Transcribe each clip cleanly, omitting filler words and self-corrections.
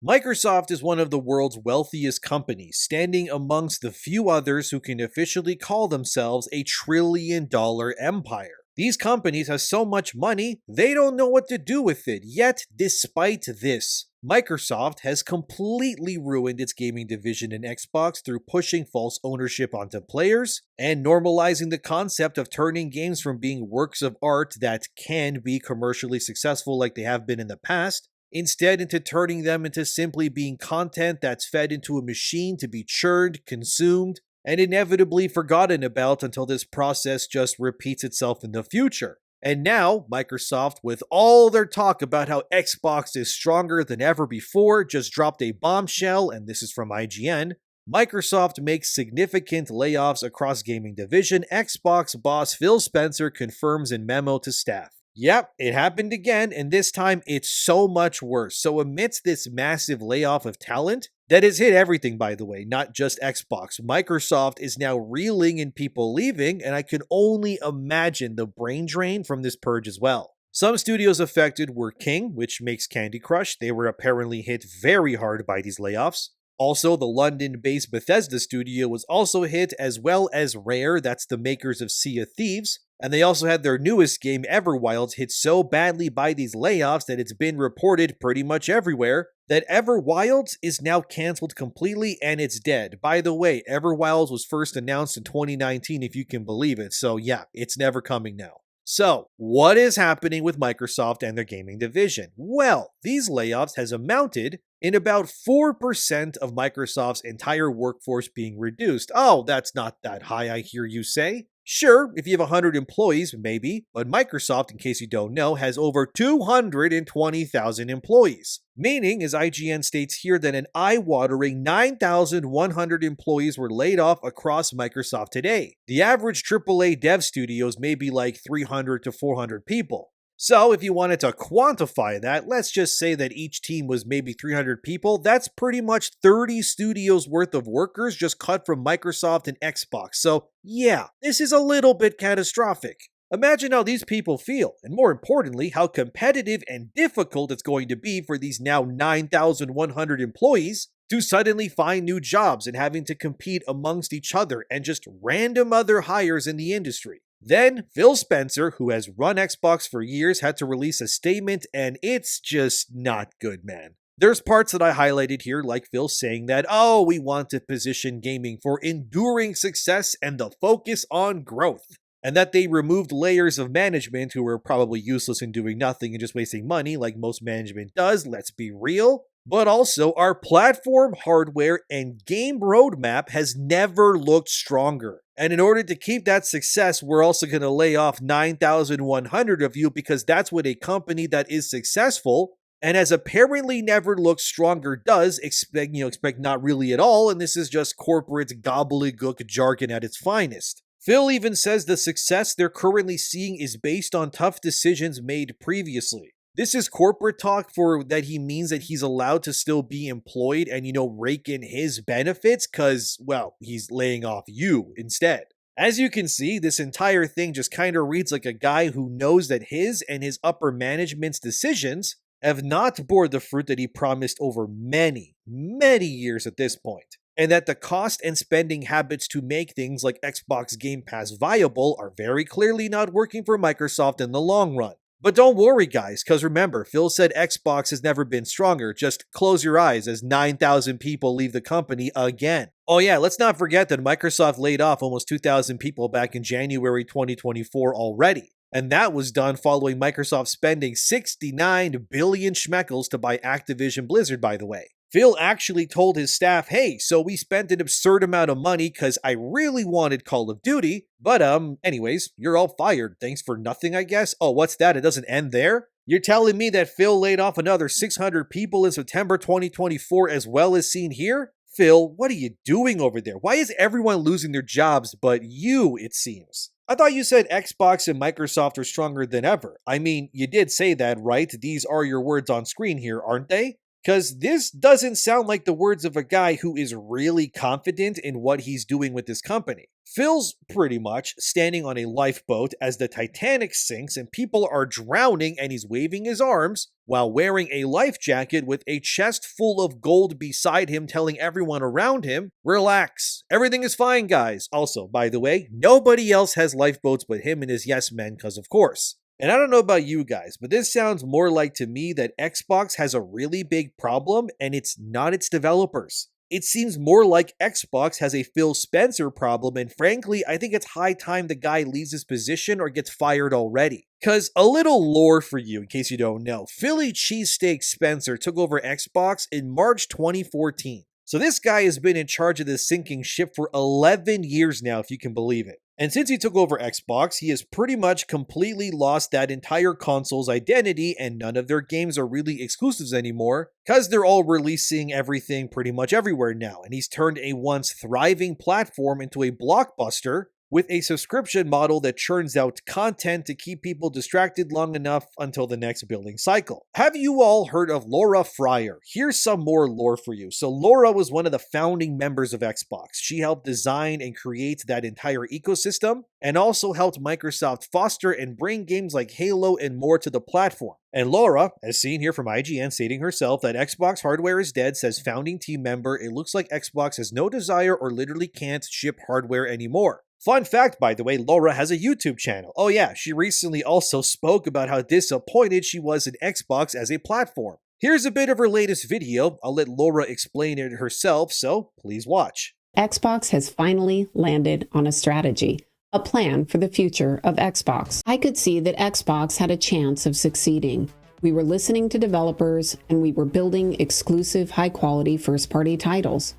Microsoft is one of the world's wealthiest companies, standing amongst the few others who can officially call themselves a trillion-dollar empire. These companies have so much money, they don't know what to do with it. Yet, despite this, Microsoft has completely ruined its gaming division in Xbox through pushing false ownership onto players and normalizing the concept of turning games from being works of art that can be commercially successful like they have been in the past, instead into turning them into simply being content that's fed into a machine to be churned, consumed, and inevitably forgotten about until this process just repeats itself in the future. And now, Microsoft, with all their talk about how Xbox is stronger than ever before, just dropped a bombshell, and this is from IGN. Microsoft makes significant layoffs across gaming division, Xbox boss Phil Spencer confirms in memo to staff. Yep, it happened again, and this time it's so much worse. So amidst this massive layoff of talent, that has hit everything, by the way, not just Xbox, Microsoft is now reeling in people leaving, and I can only imagine the brain drain from this purge as well. Some studios affected were King, which makes Candy Crush. They were apparently hit very hard by these layoffs. Also, the London-based Bethesda studio was also hit, as well as Rare, that's the makers of Sea of Thieves. And they also had their newest game, Everwilds, hit so badly by these layoffs that it's been reported pretty much everywhere that Everwilds is now cancelled completely and it's dead. By the way, Everwilds was first announced in 2019, if you can believe it. So yeah, it's never coming now. So, what is happening with Microsoft and their gaming division? Well, these layoffs has amounted in about 4% of Microsoft's entire workforce being reduced. Oh, that's not that high, I hear you say. Sure, if you have 100 employees, maybe, but Microsoft, in case you don't know, has over 220,000 employees. Meaning, as IGN states here, that an eye-watering 9,100 employees were laid off across Microsoft today. The average AAA dev studios may be like 300 to 400 people. So, if you wanted to quantify that, let's just say that each team was maybe 300 people. That's pretty much 30 studios worth of workers just cut from Microsoft and Xbox. So, yeah, this is a little bit catastrophic. Imagine how these people feel, and more importantly, how competitive and difficult it's going to be for these now 9,100 employees to suddenly find new jobs and having to compete amongst each other and just random other hires in the industry. Then, Phil Spencer, who has run Xbox for years, had to release a statement, and it's just not good, man. There's parts that I highlighted here, like Phil saying that, oh, we want to position gaming for enduring success and the focus on growth. And that they removed layers of management who were probably useless and doing nothing and just wasting money, like most management does, let's be real. But also, our platform, hardware, and game roadmap has never looked stronger. And in order to keep that success, we're also going to lay off 9,100 of you because that's what a company that is successful and has apparently never looked stronger does. Expect not really at all, and this is just corporate gobbledygook jargon at its finest. Phil even says the success they're currently seeing is based on tough decisions made previously. This is corporate talk for that he means that he's allowed to still be employed and, rake in his benefits because, well, he's laying off you instead. As you can see, this entire thing just kind of reads like a guy who knows that his and his upper management's decisions have not borne the fruit that he promised over many, many years at this point. And that the cost and spending habits to make things like Xbox Game Pass viable are very clearly not working for Microsoft in the long run. But don't worry, guys, because remember, Phil said Xbox has never been stronger. Just close your eyes as 9,000 people leave the company again. Oh yeah, let's not forget that Microsoft laid off almost 2,000 people back in January 2024 already. And that was done following Microsoft spending 69 billion schmeckles to buy Activision Blizzard, by the way. Phil actually told his staff, hey, so we spent an absurd amount of money because I really wanted Call of Duty, but anyways, you're all fired. Thanks for nothing, I guess. Oh, what's that? It doesn't end there? You're telling me that Phil laid off another 600 people in September 2024 as well as seen here? Phil, what are you doing over there? Why is everyone losing their jobs but you, it seems? I thought you said Xbox and Microsoft are stronger than ever. I mean, you did say that, right? These are your words on screen here, aren't they? Because this doesn't sound like the words of a guy who is really confident in what he's doing with this company. Phil's pretty much standing on a lifeboat as the Titanic sinks and people are drowning, and he's waving his arms while wearing a life jacket with a chest full of gold beside him, telling everyone around him, relax, everything is fine, guys. Also, by the way, nobody else has lifeboats but him and his yes men, because of course. And I don't know about you guys, but this sounds more like to me that Xbox has a really big problem and it's not its developers. It seems more like Xbox has a Phil Spencer problem, and frankly, I think it's high time the guy leaves his position or gets fired already. Cause a little lore for you in case you don't know, Philly Cheesesteak Spencer took over Xbox in March 2014. So this guy has been in charge of this sinking ship for 11 years now, if you can believe it. And since he took over Xbox, he has pretty much completely lost that entire console's identity, and none of their games are really exclusives anymore, because they're all releasing everything pretty much everywhere now, and he's turned a once thriving platform into a blockbuster with a subscription model that churns out content to keep people distracted long enough until the next billing cycle. Have you all heard of Laura Fryer? Here's some more lore for you. So Laura was one of the founding members of Xbox. She helped design and create that entire ecosystem, and also helped Microsoft foster and bring games like Halo and more to the platform. And Laura, as seen here from IGN stating herself that Xbox hardware is dead, says founding team member, it looks like Xbox has no desire or literally can't ship hardware anymore. Fun fact, by the way, Laura has a YouTube channel. Oh yeah, she recently also spoke about how disappointed she was in Xbox as a platform. Here's a bit of her latest video. I'll let Laura explain it herself, so please watch. Xbox has finally landed on a strategy, a plan for the future of Xbox. I could see that Xbox had a chance of succeeding. We were listening to developers, and we were building exclusive, high-quality first-party titles.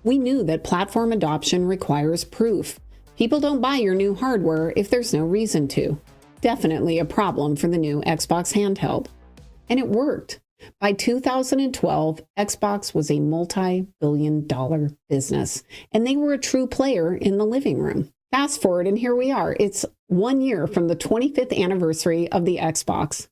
We knew that platform adoption requires proof. People don't buy your new hardware if there's no reason to. Definitely a problem for the new Xbox handheld. And it worked. By 2012, Xbox was a multi-billion-dollar business, and they were a true player in the living room. Fast forward, and here we are. It's 1 year from the 25th anniversary of the Xbox,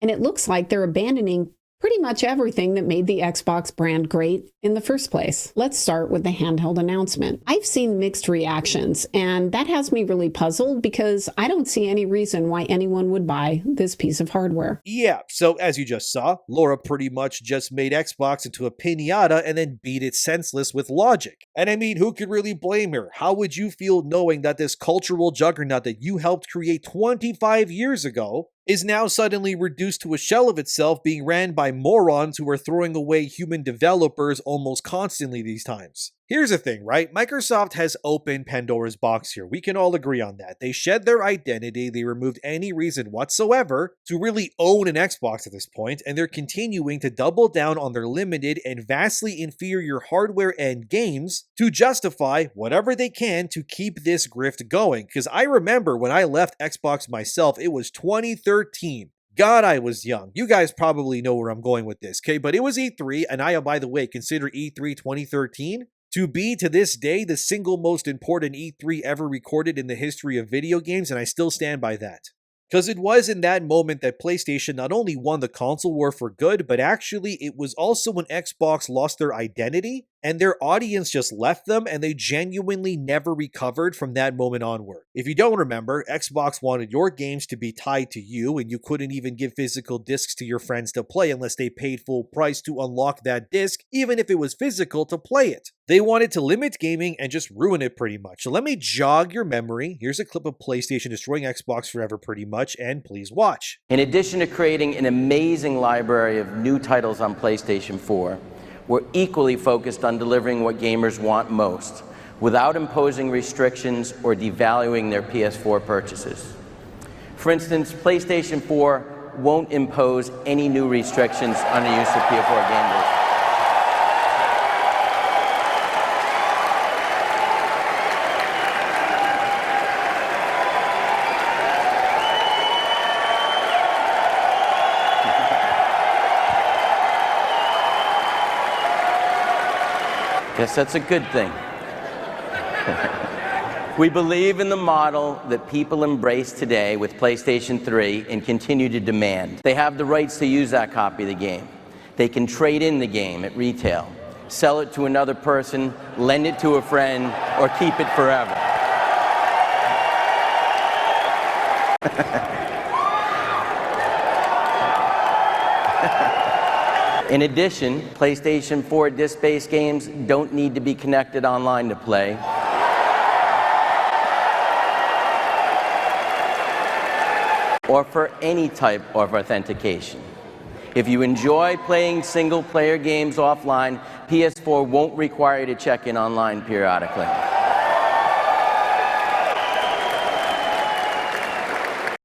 and it looks like they're abandoning pretty much everything that made the Xbox brand great in the first place. Let's start with the handheld announcement. I've seen mixed reactions, and that has me really puzzled because I don't see any reason why anyone would buy this piece of hardware. Yeah, so as you just saw, Laura pretty much just made Xbox into a piñata and then beat it senseless with logic. And I mean, who could really blame her? How would you feel knowing that this cultural juggernaut that you helped create 25 years ago is now suddenly reduced to a shell of itself, being ran by morons who are throwing away human developers almost constantly these times? Here's the thing, right? Microsoft has opened Pandora's box here. We can all agree on that. They shed their identity, they removed any reason whatsoever to really own an Xbox at this point, and they're continuing to double down on their limited and vastly inferior hardware and games to justify whatever they can to keep this grift going. Because I remember when I left Xbox myself, it was 2013. God, I was young. You guys probably know where I'm going with this, okay? But it was E3, and I, by the way, consider E3 2013 to be, to this day, the single most important E3 ever recorded in the history of video games, and I still stand by that. Because it was in that moment that PlayStation not only won the console war for good, but actually it was also when Xbox lost their identity and their audience just left them, and they genuinely never recovered from that moment onward. If you don't remember, Xbox wanted your games to be tied to you, and you couldn't even give physical discs to your friends to play unless they paid full price to unlock that disc, even if it was physical, to play it. They wanted to limit gaming and just ruin it pretty much. So let me jog your memory. Here's a clip of PlayStation destroying Xbox forever pretty much, and please watch. In addition to creating an amazing library of new titles on PlayStation 4, we're equally focused on delivering what gamers want most, without imposing restrictions or devaluing their PS4 purchases. For instance, PlayStation 4 won't impose any new restrictions on the use of PS4 gamers. Guess that's a good thing. We believe in the model that people embrace today with PlayStation 3 and continue to demand. They have the rights to use that copy of the game. They can trade in the game at retail, sell it to another person, lend it to a friend, or keep it forever. In addition, PlayStation 4 disc-based games don't need to be connected online to play. Or for any type of authentication. If you enjoy playing single-player games offline, PS4 won't require you to check in online periodically.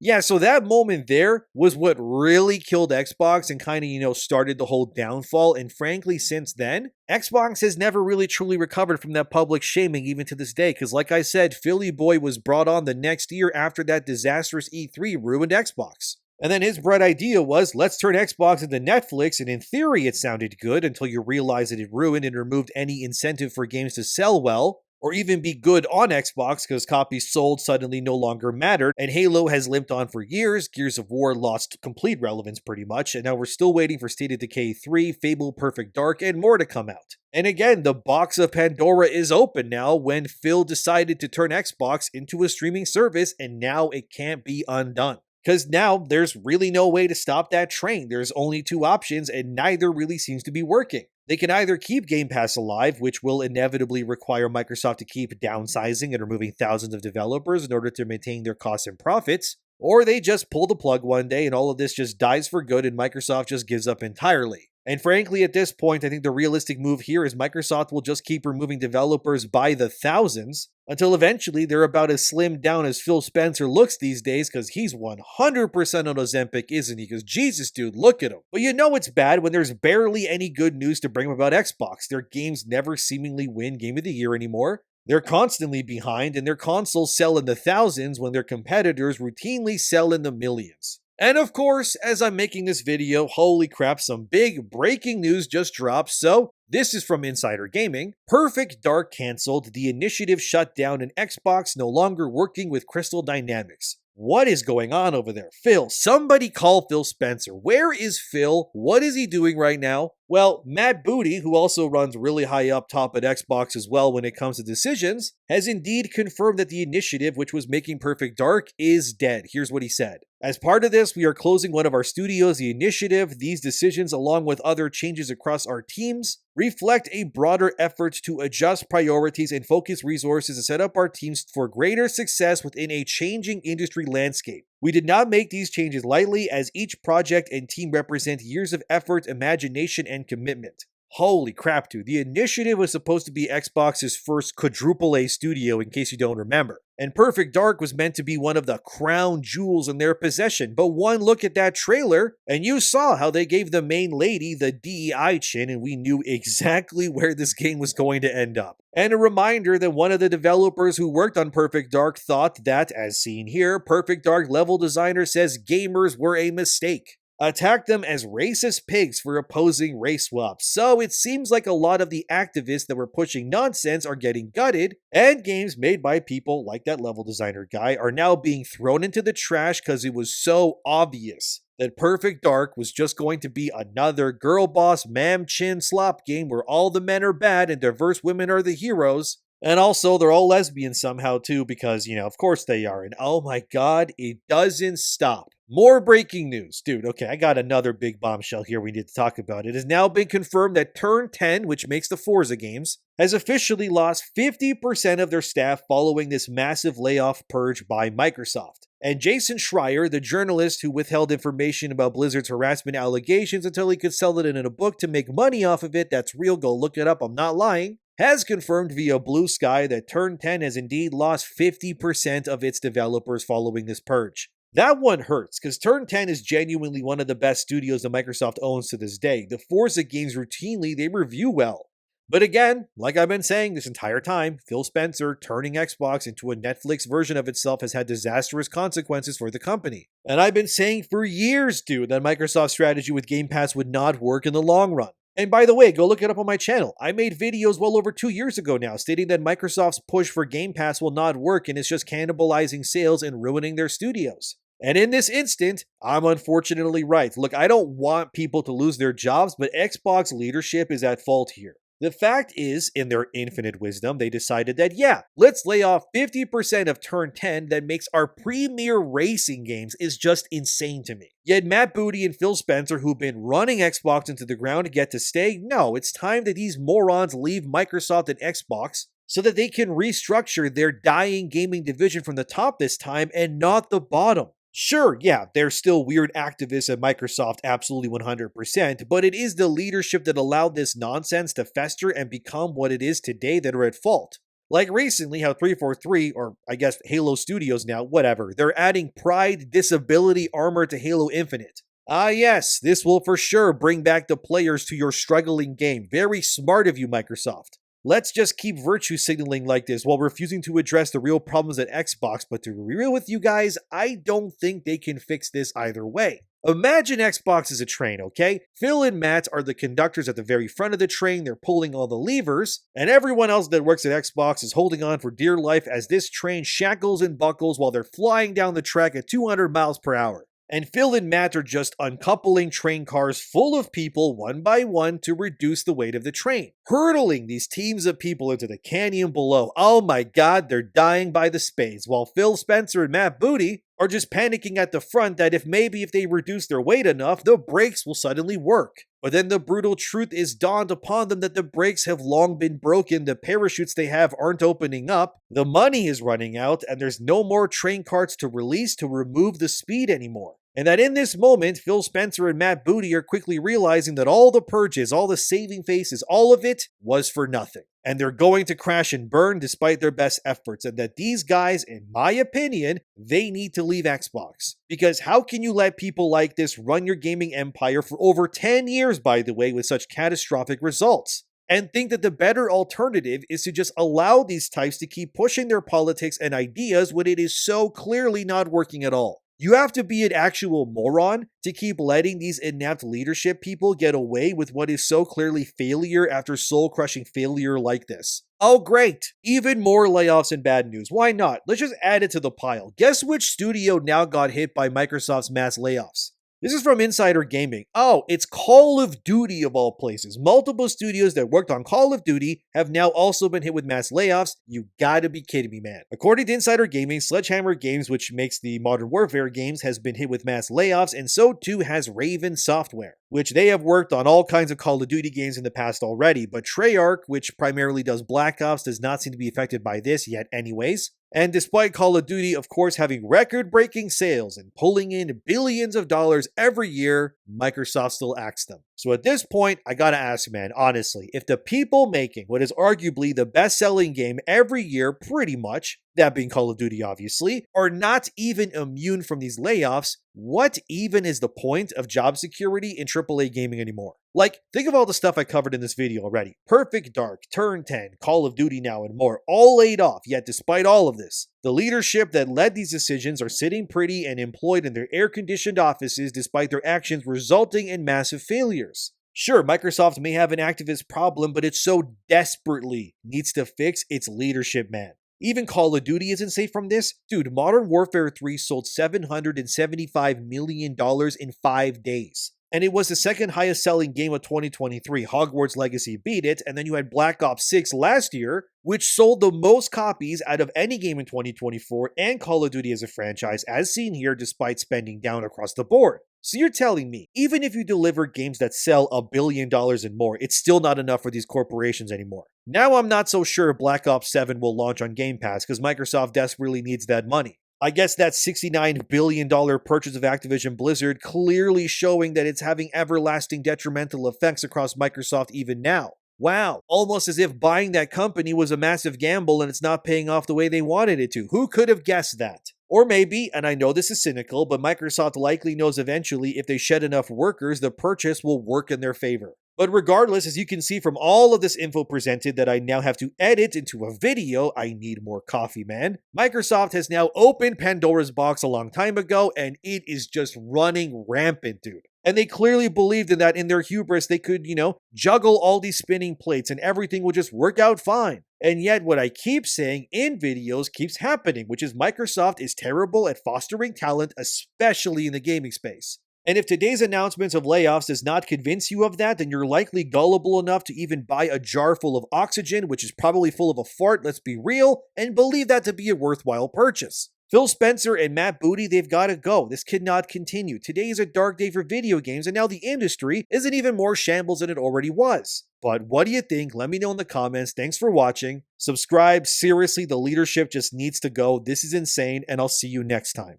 Yeah, so that moment there was what really killed Xbox and kind of, started the whole downfall. And frankly, since then, Xbox has never really truly recovered from that public shaming even to this day. Because like I said, Philly Boy was brought on the next year after that disastrous E3 ruined Xbox. And then his bright idea was, let's turn Xbox into Netflix, and in theory it sounded good until you realize that it ruined and removed any incentive for games to sell well, or even be good on Xbox because copies sold suddenly no longer mattered, and Halo has limped on for years, Gears of War lost complete relevance pretty much, and now we're still waiting for State of Decay 3, Fable Perfect Dark, and more to come out. And again, the box of Pandora is open now when Phil decided to turn Xbox into a streaming service, and now it can't be undone. Because now there's really no way to stop that train. There's only two options, and neither really seems to be working. They can either keep Game Pass alive, which will inevitably require Microsoft to keep downsizing and removing thousands of developers in order to maintain their costs and profits, or they just pull the plug one day and all of this just dies for good and Microsoft just gives up entirely. And frankly, at this point, I think the realistic move here is Microsoft will just keep removing developers by the thousands until eventually they're about as slimmed down as Phil Spencer looks these days, because he's 100% on Ozempic, isn't he? Because Jesus, dude, look at him. But you know it's bad when there's barely any good news to bring about Xbox. Their games never seemingly win Game of the Year anymore. They're constantly behind, and their consoles sell in the thousands when their competitors routinely sell in the millions. And of course, as I'm making this video, holy crap, some big breaking news just dropped. So this is from Insider Gaming. Perfect Dark canceled, the initiative shut down, and Xbox no longer working with Crystal Dynamics. What is going on over there? Phil, somebody call Phil Spencer. Where is Phil? What is he doing right now? Well, Matt Booty, who also runs really high up top at Xbox as well when it comes to decisions, has indeed confirmed that the initiative, which was making Perfect Dark, is dead. Here's what he said. As part of this, we are closing one of our studios. The initiative, these decisions, along with other changes across our teams, reflect a broader effort to adjust priorities and focus resources to set up our teams for greater success within a changing industry landscape. We did not make these changes lightly, as each project and team represent years of effort, imagination, and commitment. Holy crap, dude. The initiative was supposed to be Xbox's first AAA studio, in case you don't remember. And Perfect Dark was meant to be one of the crown jewels in their possession. But one look at that trailer, and you saw how they gave the main lady the DEI chin, and we knew exactly where this game was going to end up. And a reminder that one of the developers who worked on Perfect Dark thought that, as seen here, Perfect Dark level designer says gamers were a mistake. Attacked them as racist pigs for opposing race swaps. So it seems like a lot of the activists that were pushing nonsense are getting gutted, and games made by people like that level designer guy are now being thrown into the trash because it was so obvious that Perfect Dark was just going to be another girl boss ma'am chin slop game where all the men are bad and diverse women are the heroes. And also, they're all lesbians somehow too, because, of course they are. And oh my god, it doesn't stop. More breaking news. Dude, okay, I got another big bombshell here we need to talk about. It has now been confirmed that Turn 10, which makes the Forza games, has officially lost 50% of their staff following this massive layoff purge by Microsoft. And Jason Schreier, the journalist who withheld information about Blizzard's harassment allegations until he could sell it in a book to make money off of it, that's real, go look it up, I'm not lying, has confirmed via Blue Sky that Turn 10 has indeed lost 50% of its developers following this purge. That one hurts, because Turn 10 is genuinely one of the best studios that Microsoft owns to this day. The Forza games routinely, they review well. But again, like I've been saying this entire time, Phil Spencer turning Xbox into a Netflix version of itself has had disastrous consequences for the company. And I've been saying for years, dude, that Microsoft's strategy with Game Pass would not work in the long run. And by the way, go look it up on my channel. I made videos well over 2 years ago now stating that Microsoft's push for Game Pass will not work and it's just cannibalizing sales and ruining their studios. And in this instant, I'm unfortunately right. Look, I don't want people to lose their jobs, but Xbox leadership is at fault here. The fact is, in their infinite wisdom, they decided that, yeah, let's lay off 50% of Turn 10 that makes our premier racing games is just insane to me. Yet Matt Booty and Phil Spencer, who've been running Xbox into the ground to get to stay, no, it's time that these morons leave Microsoft and Xbox so that they can restructure their dying gaming division from the top this time and not the bottom. Sure, yeah, there's still weird activists at Microsoft, absolutely 100%, but it is the leadership that allowed this nonsense to fester and become what it is today that are at fault. Like recently, how 343, or I guess Halo Studios now, whatever, they're adding Pride Disability Armor to Halo Infinite. Ah, yes, this will for sure bring back the players to your struggling game. Very smart of you, Microsoft. Let's just keep virtue signaling like this while refusing to address the real problems at Xbox, but to be real with you guys, I don't think they can fix this either way. Imagine Xbox is a train, okay? Phil and Matt are the conductors at the very front of the train, they're pulling all the levers, and everyone else that works at Xbox is holding on for dear life as this train shackles and buckles while they're flying down the track at 200 miles per hour. And Phil and Matt are just uncoupling train cars full of people one by one to reduce the weight of the train, hurtling these teams of people into the canyon below. Oh my god, they're dying by the spades, while Phil Spencer and Matt Booty are just panicking at the front that if they reduce their weight enough, the brakes will suddenly work. But then the brutal truth is dawned upon them that the brakes have long been broken, the parachutes they have aren't opening up, the money is running out, and there's no more train carts to release to remove the speed anymore. And that in this moment, Phil Spencer and Matt Booty are quickly realizing that all the purges, all the saving faces, all of it was for nothing. And they're going to crash and burn despite their best efforts, and that these guys, in my opinion, they need to leave Xbox. Because how can you let people like this run your gaming empire for over 10 years, by the way, with such catastrophic results? And think that the better alternative is to just allow these types to keep pushing their politics and ideas when it is so clearly not working at all. You have to be an actual moron to keep letting these inept leadership people get away with what is so clearly failure after soul-crushing failure like this. Oh great, even more layoffs and bad news. Why not? Let's just add it to the pile. Guess which studio now got hit by Microsoft's mass layoffs? This is from Insider Gaming. Oh, it's Call of Duty of all places. Multiple studios that worked on Call of Duty have now also been hit with mass layoffs. You gotta be kidding me, man. According to Insider Gaming, Sledgehammer Games, which makes the Modern Warfare games, has been hit with mass layoffs, and so too has Raven Software, which they have worked on all kinds of Call of Duty games in the past already, but Treyarch, which primarily does Black Ops, does not seem to be affected by this yet anyways. And despite Call of Duty, of course, having record-breaking sales and pulling in billions of dollars every year, Microsoft still axed them. So at this point, I gotta ask, man, honestly, if the people making what is arguably the best-selling game every year, pretty much, that being Call of Duty obviously, are not even immune from these layoffs, what even is the point of job security in AAA gaming anymore? Like, think of all the stuff I covered in this video already. Perfect Dark, Turn 10, Call of Duty now, and more, all laid off, yet despite all of this, the leadership that led these decisions are sitting pretty and employed in their air-conditioned offices despite their actions resulting in massive failures. Sure, Microsoft may have an activist problem, but it so desperately needs to fix its leadership, man. Even Call of Duty isn't safe from this. Dude, Modern Warfare 3 sold $775 million in 5 days. And it was the second highest selling game of 2023. Hogwarts Legacy beat it, and then you had Black Ops 6 last year, which sold the most copies out of any game in 2024, and Call of Duty as a franchise, as seen here, despite spending down across the board. So you're telling me, even if you deliver games that sell $1 billion and more, it's still not enough for these corporations anymore. Now I'm not so sure Black Ops 7 will launch on Game Pass, because Microsoft desperately needs that money. I guess that $69 billion purchase of Activision Blizzard clearly showing that it's having everlasting detrimental effects across Microsoft even now. Wow, almost as if buying that company was a massive gamble and it's not paying off the way they wanted it to. Who could have guessed that? Or maybe, and I know this is cynical, but Microsoft likely knows eventually if they shed enough workers, the purchase will work in their favor. But regardless, as you can see from all of this info presented that I now have to edit into a video, I need more coffee, man. Microsoft has now opened Pandora's box a long time ago, and it is just running rampant, dude. And they clearly believed in that in their hubris, they could, juggle all these spinning plates and everything would just work out fine. And yet, what I keep saying in videos keeps happening, which is Microsoft is terrible at fostering talent, especially in the gaming space. And if today's announcements of layoffs does not convince you of that, then you're likely gullible enough to even buy a jar full of oxygen, which is probably full of a fart, let's be real, and believe that to be a worthwhile purchase. Phil Spencer and Matt Booty, they've got to go. This cannot continue. Today is a dark day for video games, and now the industry is in even more shambles than it already was. But what do you think? Let me know in the comments. Thanks for watching. Subscribe. Seriously, the leadership just needs to go. This is insane, and I'll see you next time.